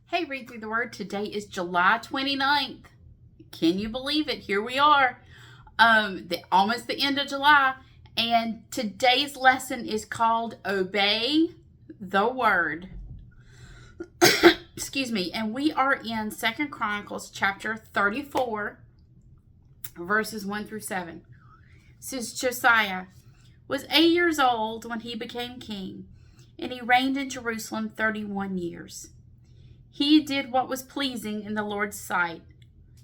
Hey, Read Through the Word. Today is July 29th. Can you believe it? Here we are. Almost the end of July. And today's lesson is called Obey the Word. Excuse me. And we are in 2 Chronicles chapter 34, verses 1 through 7. It says, Josiah was 8 years old when he became king, and he reigned in Jerusalem 31 years. He did what was pleasing in the Lord's sight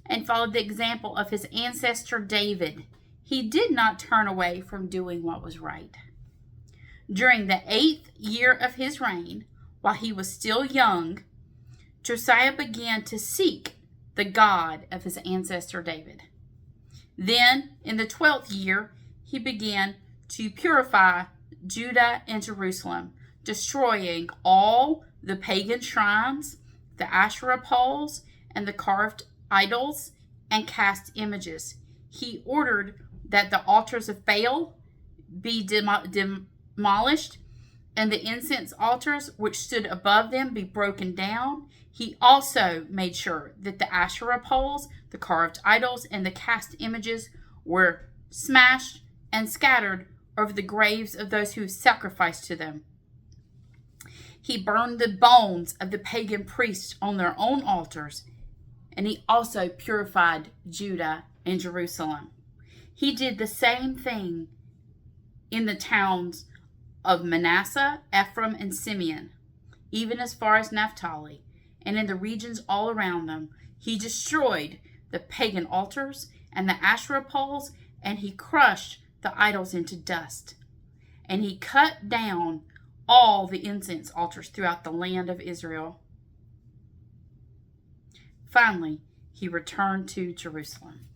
and followed the example of his ancestor David. He did not turn away from doing what was right. During the 8th year of his reign, while he was still young, Josiah began to seek the God of his ancestor David. Then, in the 12th year, he began to purify Judah and Jerusalem, destroying all the pagan shrines, the Asherah poles, and the carved idols and cast images. He ordered that the altars of Baal be demolished and the incense altars which stood above them be broken down. He also made sure that the Asherah poles, the carved idols, and the cast images were smashed and scattered over the graves of those who sacrificed to them. He burned the bones of the pagan priests on their own altars, and he also purified Judah and Jerusalem. He did the same thing in the towns of Manasseh, Ephraim, and Simeon, even as far as Naphtali, and in the regions all around them. He destroyed the pagan altars and the Asherah poles, and he crushed the idols into dust. And he cut down all the incense altars throughout the land of Israel. Finally, he returned to Jerusalem.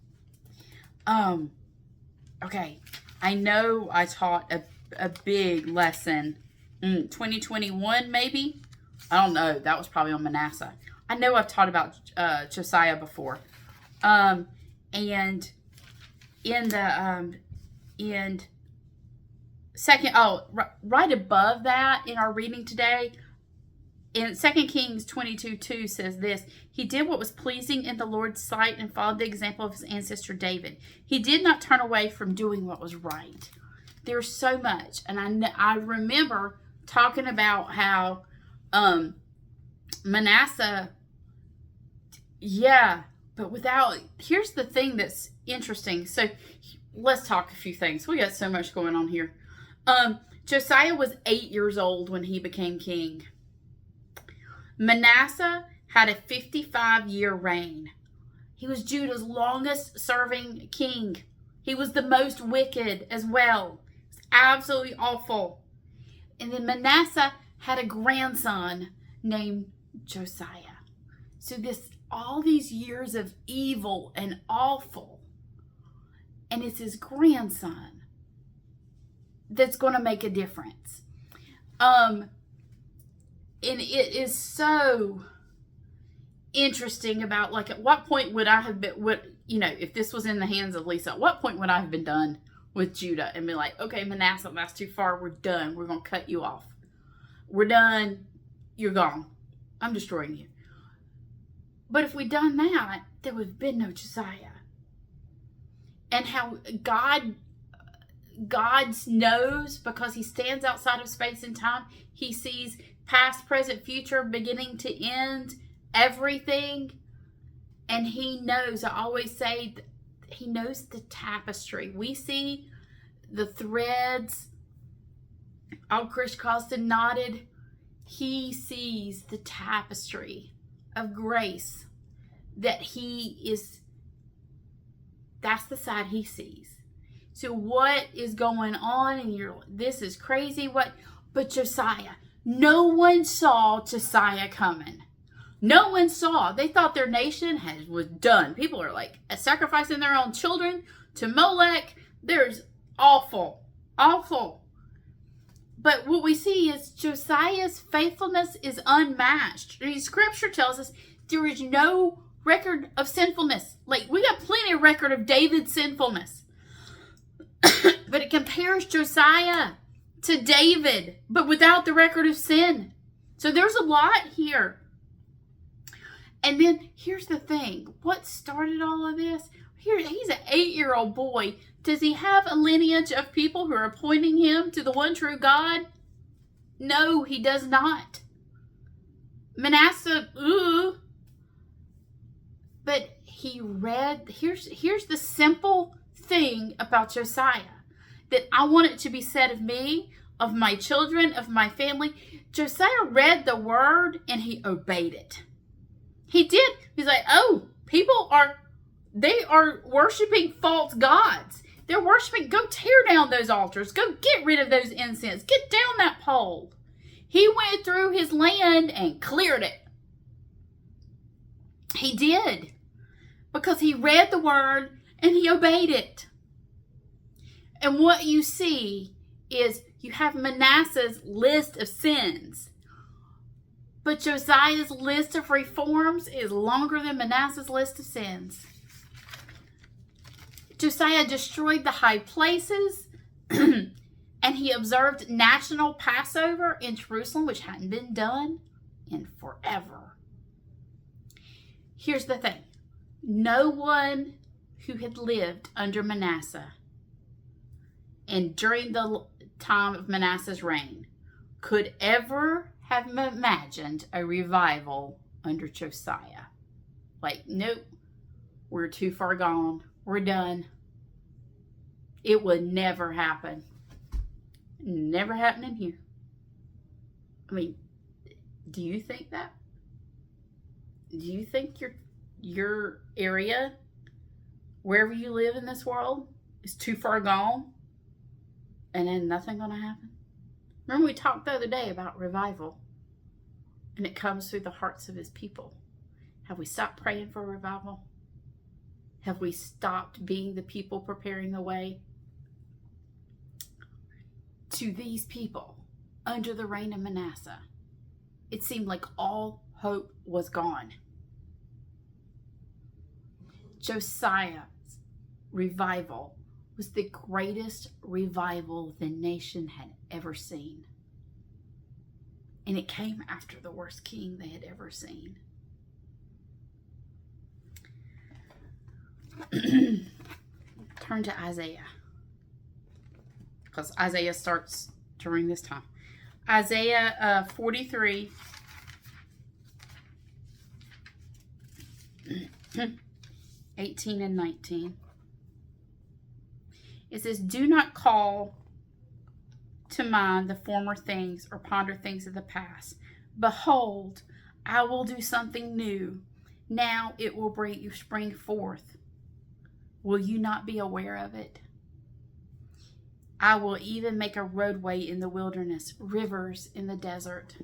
Okay, I know I taught a big lesson, 2021 maybe? I don't know, that was probably on Manasseh. I know I've taught about Josiah before. And in right above that in our reading today, in 2 Kings 22:2 says this: He did what was pleasing in the Lord's sight and followed the example of his ancestor David. He did not turn away from doing what was right. There's so much. And I remember talking about how Manasseh, but here's the thing that's interesting. So let's talk a few things. We got so much going on here. Josiah was 8 years old when he became king. Manasseh had a 55-year reign. He was Judah's longest serving king. He was the most wicked as well. It was absolutely awful. And then Manasseh had a grandson named Josiah. So all these years of evil and awful, and it's his grandson that's going to make a difference. And it is so interesting about, like, at what point would I have been, if this was in the hands of Lisa, at what point would I have been done with Judah and be like, okay, Manasseh, that's too far. We're done. We're going to cut you off. We're done. You're gone. I'm destroying you. But if we'd done that, there would have been no Josiah. And how God knows, because he stands outside of space and time, he sees past, present, future, beginning to end, everything. And he knows, I always say, he knows the tapestry. We see the threads all crisscrossed and knotted. He sees the tapestry of grace that's the side he sees. So what is going on? And this is crazy. But Josiah, no one saw Josiah coming. No one saw. They thought their nation was done. People are like sacrificing their own children to Molech. There's awful. But what we see is Josiah's faithfulness is unmatched. Scripture tells us there is no record of sinfulness. Like, we got plenty of record of David's sinfulness. But compared compares Josiah to David, but without the record of sin. So there's a lot here. And then here's the thing. What started all of this? Here, he's an 8-year-old boy. Does he have a lineage of people who are pointing him to the one true God? No, he does not. Manasseh, but he read, here's the simple thing about Josiah that I want it to be said of me, of my children, of my family. Josiah read the word and he obeyed it. He did. He's like, oh, they are worshiping false gods. They're worshiping. Go tear down those altars. Go get rid of those incense. Get down that pole. He went through his land and cleared it. He did. Because he read the word and he obeyed it. And what you see is you have Manasseh's list of sins. But Josiah's list of reforms is longer than Manasseh's list of sins. Josiah destroyed the high places and he observed national Passover in Jerusalem, which hadn't been done in forever. Here's the thing. No one who had lived under Manasseh and during the time of Manasseh's reign could ever have imagined a revival under Josiah. Like, nope, we're too far gone. We're done. It would never happen. Never happening here. I mean, do you think that? Do you think your area, wherever you live in this world, is too far gone and then nothing gonna happen? Remember we talked the other day about revival, and it comes through the hearts of his people. Have we stopped praying for revival? Have we stopped being the people preparing the way? To these people, under the reign of Manasseh, it seemed like all hope was gone. Josiah's revival was the greatest revival the nation had ever seen. And it came after the worst king they had ever seen. Turn to Isaiah. Because Isaiah starts during this time. Isaiah 43. 18 and 19. It says, do not call to mind the former things or ponder things of the past. Behold, I will do something new. Now it will spring forth. Will you not be aware of it? I will even make a roadway in the wilderness, rivers in the desert.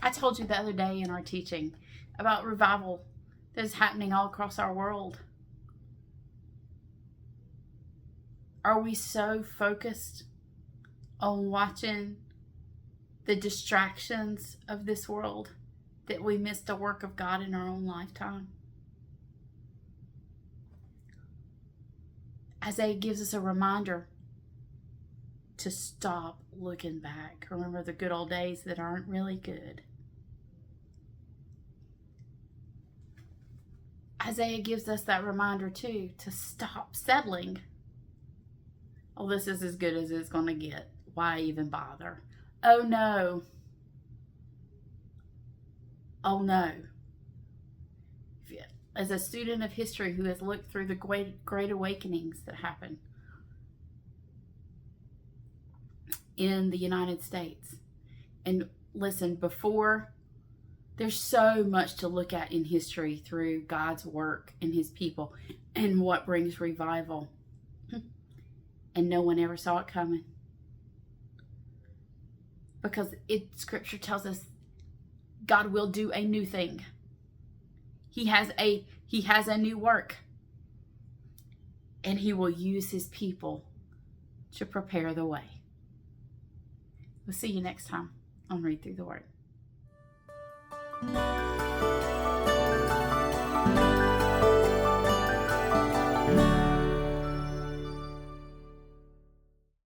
I told you the other day in our teaching about revival that is happening all across our world. Are we so focused on watching the distractions of this world that we miss the work of God in our own lifetime? Isaiah gives us a reminder to stop looking back. Remember the good old days that aren't really good. Isaiah gives us that reminder too, to stop settling. Oh, this is as good as it's going to get. Why even bother? Oh no. Oh no. As a student of history who has looked through the great awakenings that happened in the United States. And listen, there's so much to look at in history through God's work and his people and what brings revival. And no one ever saw it coming. Because Scripture tells us God will do a new thing. He has a new work. And he will use his people to prepare the way. We'll see you next time on Read Through the Word.